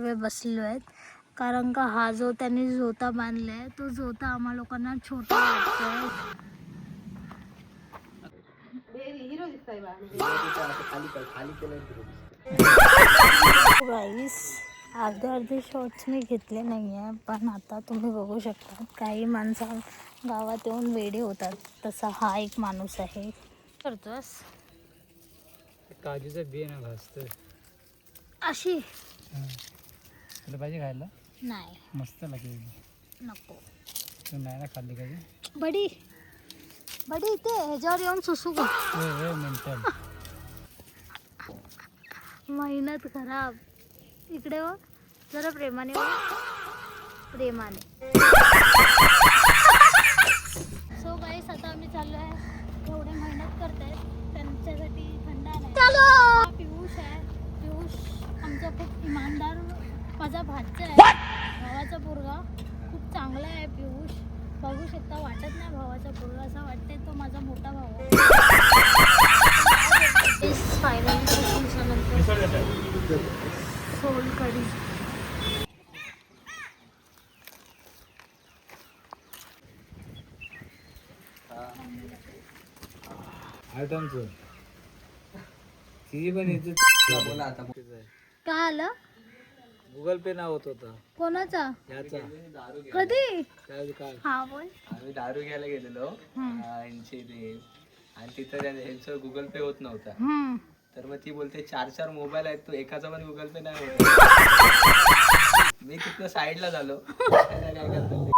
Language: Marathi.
बसलो आहेत कारण का हा जो त्यांनी झोता बांधलाय तो झोता आम्हा लोकांना छोटा वाटतोय. गाईस अर्धे शॉर्ट्स मी घेतले नाही आहे, पण आता तुम्ही बघू शकता काही माणसं गावात येऊन वेडे होतात. तसा हा एक माणूस आहे. करतोस काजूचं बी ना भाजतोय अशी. तुला पाहिजे खायला? नाही मस्त लागेल. नको. तू नाही ना खाल्ली कधी? बडी बडी इथे ह्याच्यावर येऊन सुसू का? मेंटल. मेहनत खराब. इकडे हो जरा प्रेमाने हो. प्रेमाने. सो गाईस आता आम्ही चाललो आहे. एवढे मेहनत करतायत त्यांच्यासाठी थंड नाही. हा पियुष आहे. पियुष आमचा खूप इमानदार माझा भाचा आहे. भावाचा पोरगा खूप चांगला आहे. पियुष बघू शकता, वाटत नाही भावाचा पोरगा, असं वाटतंय तो माझा मोठा भाऊ आहे. सोल कढी. काय आलं? गुगल पे नाव होत होता कोणाचा? याचा. कधी? हा बोल. आम्ही दारू घ्यायला गेलेलो यांची ते, आणि तिथं ह्यांचं गुगल पे होत नव्हता. तर मग ती बोलते 4 मोबाईल आहेत, तो एकाचा पण गुगल पे नाही होत. मी तिथं साईडला झालो. काय करतो